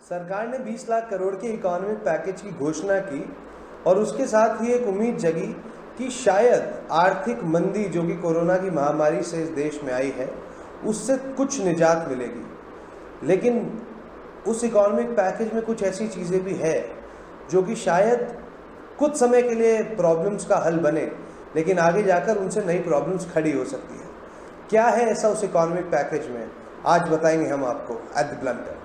सरकार ने 20 लाख करोड़ के इकोनॉमिक पैकेज की घोषणा की और उसके साथ ही एक उम्मीद जगी कि शायद आर्थिक मंदी जो कि कोरोना की महामारी से इस देश में आई है उससे कुछ निजात मिलेगी। लेकिन उस इकोनॉमिक पैकेज में कुछ ऐसी चीज़ें भी है जो कि शायद कुछ समय के लिए प्रॉब्लम्स का हल बने, लेकिन आगे जाकर उनसे नई प्रॉब्लम्स खड़ी हो सकती है। क्या है ऐसा उस इकोनॉमिक पैकेज में, आज बताएंगे हम आपको एट द ब्लंटर।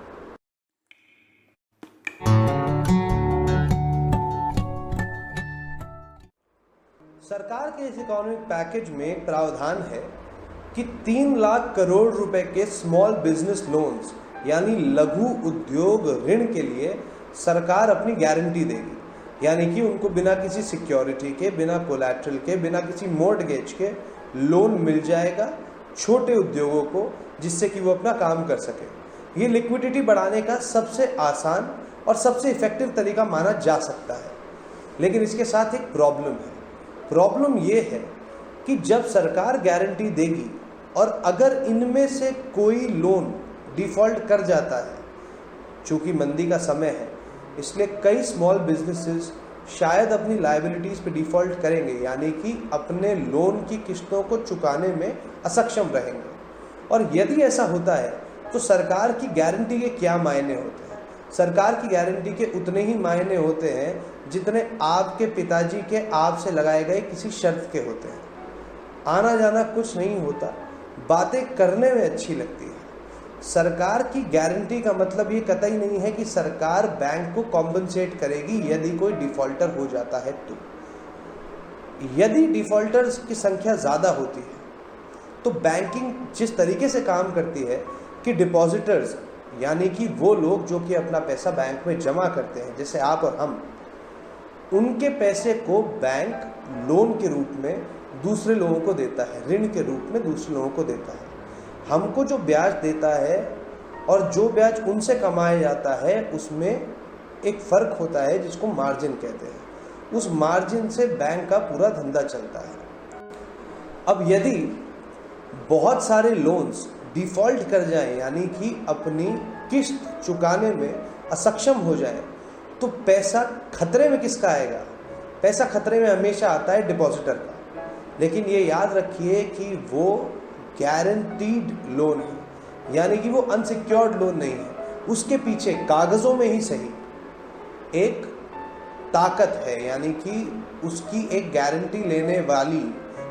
सरकार के इस इकोनॉमिक पैकेज में एक प्रावधान है कि 3 लाख करोड़ रुपए के स्मॉल बिजनेस लोन्स यानी लघु उद्योग ऋण के लिए सरकार अपनी गारंटी देगी। यानी कि उनको बिना किसी सिक्योरिटी के, बिना कोलैटरल के, बिना किसी मॉर्टगेज के लोन मिल जाएगा छोटे उद्योगों को, जिससे कि वो अपना काम कर सके। ये लिक्विडिटी बढ़ाने का सबसे आसान और सबसे इफेक्टिव तरीका माना जा सकता है। लेकिन इसके साथ एक प्रॉब्लम है। प्रॉब्लम ये है कि जब सरकार गारंटी देगी और अगर इनमें से कोई लोन डिफ़ॉल्ट कर जाता है, चूँकि मंदी का समय है इसलिए कई स्मॉल बिजनेसेस शायद अपनी लायबिलिटीज़ पे डिफ़ॉल्ट करेंगे, यानी कि अपने लोन की किस्तों को चुकाने में असक्षम रहेंगे। और यदि ऐसा होता है तो सरकार की गारंटी के क्या मायने होते हैं? सरकार की गारंटी के उतने ही मायने होते हैं जितने आपके पिताजी के आपसे लगाए गए किसी शर्त के होते हैं। आना जाना कुछ नहीं होता, बातें करने में अच्छी लगती है। सरकार की गारंटी का मतलब ये कतई नहीं है कि सरकार बैंक को कॉम्पनसेट करेगी यदि कोई डिफ़ॉल्टर हो जाता है तो। यदि डिफ़ॉल्टर्स की संख्या ज़्यादा होती है तो बैंकिंग जिस तरीके से काम करती है कि डिपॉजिटर्स यानी कि वो लोग जो कि अपना पैसा बैंक में जमा करते हैं, जैसे आप और हम, उनके पैसे को बैंक लोन के रूप में दूसरे लोगों को देता है, ऋण के रूप में दूसरे लोगों को देता है। हमको जो ब्याज देता है और जो ब्याज उनसे कमाया जाता है उसमें एक फ़र्क होता है जिसको मार्जिन कहते हैं। उस मार्जिन से बैंक का पूरा धंधा चलता है। अब यदि बहुत सारे लोन्स डिफ़ॉल्ट कर जाएं, यानी कि अपनी किस्त चुकाने में असक्षम हो जाए, तो पैसा खतरे में किसका आएगा? पैसा खतरे में हमेशा आता है डिपॉजिटर का। लेकिन ये याद रखिए कि वो गारंटीड लोन है, यानी कि वो अनसिक्योर्ड लोन नहीं है। उसके पीछे कागज़ों में ही सही एक ताकत है, यानी कि उसकी एक गारंटी लेने वाली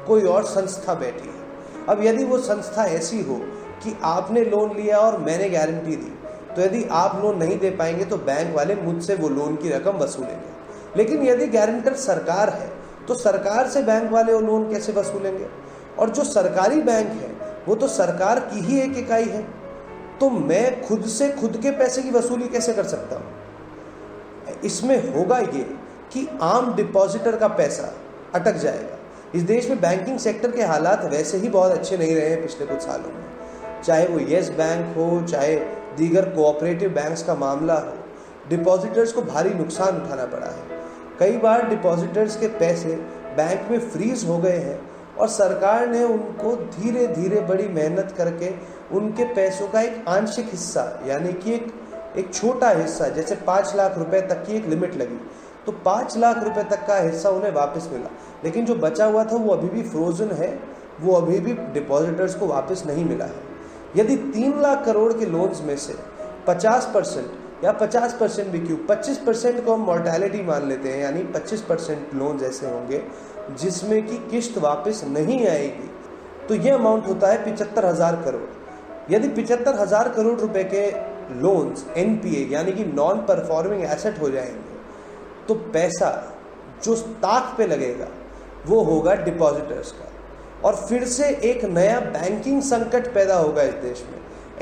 कोई और संस्था बैठी है। अब यदि वो संस्था ऐसी हो कि आपने लोन लिया और मैंने गारंटी दी, तो यदि आप लोन नहीं दे पाएंगे तो बैंक वाले मुझसे वो लोन की रकम वसूलेंगे। लेकिन यदि गारंटर सरकार है तो सरकार से बैंक वाले वो लोन कैसे वसूलेंगे? और जो सरकारी बैंक है वो तो सरकार की ही एक इकाई है, तो मैं खुद से खुद के पैसे की वसूली कैसे कर सकता हूँ? इसमें होगा ये कि आम डिपॉजिटर का पैसा अटक जाएगा। इस देश में बैंकिंग सेक्टर के हालात वैसे ही बहुत अच्छे नहीं रहे हैं पिछले कुछ सालों में, चाहे वो येस बैंक हो, चाहे दीगर कोऑपरेटिव बैंक्स का मामला हो। डिपॉजिटर्स को भारी नुकसान उठाना पड़ा है। कई बार डिपॉजिटर्स के पैसे बैंक में फ्रीज हो गए हैं और सरकार ने उनको धीरे धीरे बड़ी मेहनत करके उनके पैसों का एक आंशिक हिस्सा, यानी कि एक छोटा हिस्सा, जैसे 5 लाख रुपए तक की एक लिमिट लगी तो 5 लाख रुपए तक का हिस्सा उन्हें वापस मिला। लेकिन जो बचा हुआ था वो अभी भी फ्रोजन है, वो अभी भी डिपॉजिटर्स को वापस नहीं मिला है। यदि 3 लाख करोड़ के लोन्स में से 50% या 50% भी क्यों, 25% को हम मॉर्टेलिटी मान लेते हैं, यानी 25% लोन्स ऐसे होंगे जिसमें कि किस्त वापस नहीं आएगी, तो ये अमाउंट होता है 75,000 करोड़। यदि 75,000 करोड़ रुपए के लोन्स NPA यानी कि नॉन परफॉर्मिंग एसेट हो जाएंगे, तो पैसा जो ताक पे लगेगा वो होगा डिपॉजिटर्स का। और फिर से एक नया बैंकिंग संकट पैदा होगा इस देश में।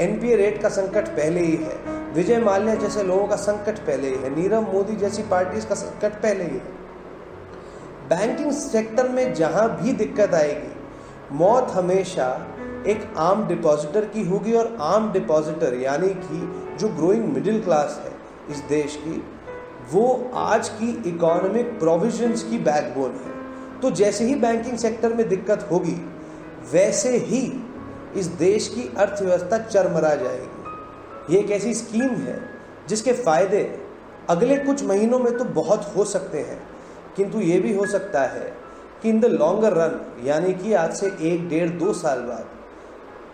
NPA रेट का संकट पहले ही है, विजय माल्या जैसे लोगों का संकट पहले ही है, नीरव मोदी जैसी पार्टीज का संकट पहले ही है। बैंकिंग सेक्टर में जहां भी दिक्कत आएगी, मौत हमेशा एक आम डिपॉजिटर की होगी। और आम डिपॉजिटर यानी कि जो ग्रोइंग मिडिल क्लास है इस देश की, वो आज की इकोनॉमिक प्रोविजंस की बैकबोन है। तो जैसे ही बैंकिंग सेक्टर में दिक्कत होगी वैसे ही इस देश की अर्थव्यवस्था चरमरा जाएगी। ये एक ऐसी स्कीम है जिसके फायदे अगले कुछ महीनों में तो बहुत हो सकते हैं, किंतु ये भी हो सकता है कि इन द लॉन्गर रन, यानी कि आज से 1, 1.5, 2 साल बाद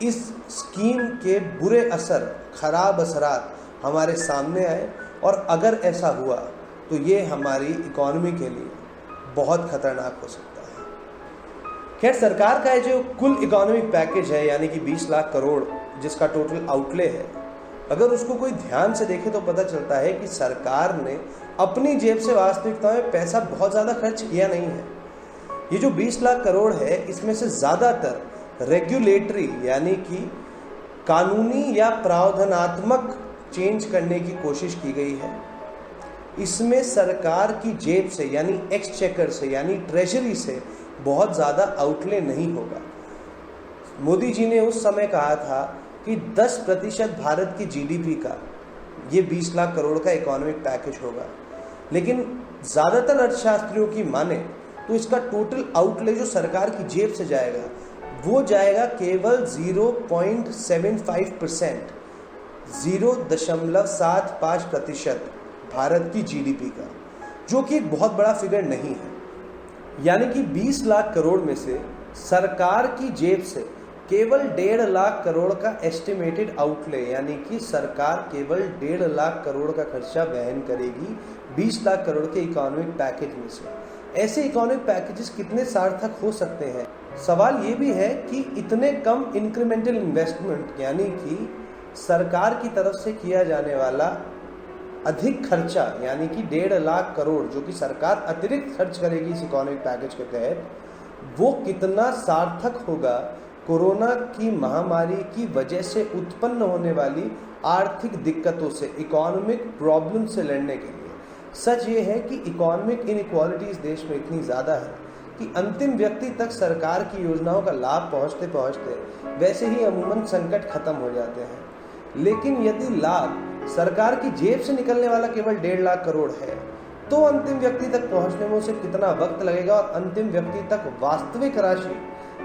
इस स्कीम के बुरे असर, खराब असरात हमारे सामने आए, और अगर ऐसा हुआ तो ये हमारी इकॉनमी के लिए बहुत खतरनाक हो सकता है। खैर, सरकार का जो कुल इकोनॉमिक पैकेज है, यानी कि 20 लाख करोड़ जिसका टोटल आउटले है, अगर उसको कोई ध्यान से देखे तो पता चलता है कि सरकार ने अपनी जेब से वास्तविकता में पैसा बहुत ज़्यादा खर्च किया नहीं है। ये जो 20 लाख करोड़ है, इसमें से ज़्यादातर रेगुलेटरी यानी कि कानूनी या प्रावधानात्मक चेंज करने की कोशिश की गई है। इसमें सरकार की जेब से यानी एक्सचेकर से यानी ट्रेजरी से बहुत ज़्यादा आउटले नहीं होगा। मोदी जी ने उस समय कहा था कि 10% भारत की जीडीपी का ये 20 लाख करोड़ का इकोनॉमिक पैकेज होगा, लेकिन ज़्यादातर अर्थशास्त्रियों की माने तो इसका टोटल आउटले जो सरकार की जेब से जाएगा वो जाएगा केवल 0.75%, 0.75% भारत की जीडीपी का, जो कि एक बहुत बड़ा फिगर नहीं है। यानी कि 20 लाख करोड़ में से सरकार की जेब से केवल 1.5 लाख करोड़ का एस्टिमेटेड आउटले, यानी कि सरकार केवल 1.5 लाख करोड़ का खर्चा वहन करेगी 20 लाख करोड़ के इकोनॉमिक पैकेज में से। ऐसे इकोनॉमिक पैकेजेस कितने सार्थक हो सकते हैं? सवाल ये भी है कि इतने कम इंक्रीमेंटल इन्वेस्टमेंट, यानी कि सरकार की तरफ से किया जाने वाला अधिक खर्चा, यानी कि 1.5 लाख करोड़ जो कि सरकार अतिरिक्त खर्च करेगी इस इकोनॉमिक पैकेज के तहत, वो कितना सार्थक होगा कोरोना की महामारी की वजह से उत्पन्न होने वाली आर्थिक दिक्कतों से, इकोनॉमिक प्रॉब्लम से लड़ने के लिए। सच ये है कि इकोनॉमिक इनइक्वालिटीज देश में इतनी ज़्यादा है कि अंतिम व्यक्ति तक सरकार की योजनाओं का लाभ पहुंचते पहुंचते वैसे ही अमूमन संकट खत्म हो जाते हैं। लेकिन यदि लाभ सरकार की जेब से निकलने वाला केवल 1.5 लाख करोड़ है, तो अंतिम व्यक्ति तक पहुंचने में उसे कितना वक्त लगेगा और अंतिम व्यक्ति तक वास्तविक राशि,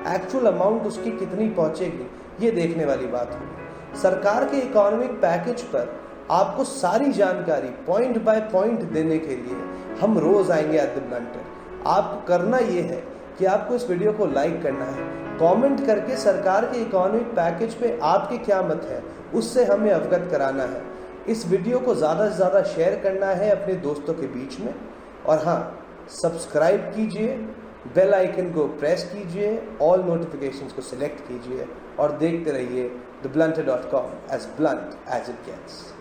एक्चुअल अमाउंट उसकी कितनी पहुंचेगी, ये देखने वाली बात होगी। सरकार के इकोनॉमिक पैकेज पर आपको सारी जानकारी पॉइंट बाय पॉइंट देने के लिए हम रोज आएंगे एट द ब्लंटर। आपको करना ये है कि आपको इस वीडियो को लाइक करना है, कमेंट करके सरकार के इकोनॉमिक पैकेज पे आपके क्या मत है उससे हमें अवगत कराना है। इस वीडियो को ज़्यादा से ज़्यादा शेयर करना है अपने दोस्तों के बीच में, और हाँ, सब्सक्राइब कीजिए, बेल आइकन को प्रेस कीजिए, ऑल नोटिफिकेशंस को सिलेक्ट कीजिए और देखते रहिए theblunter.com, as blunt as it gets।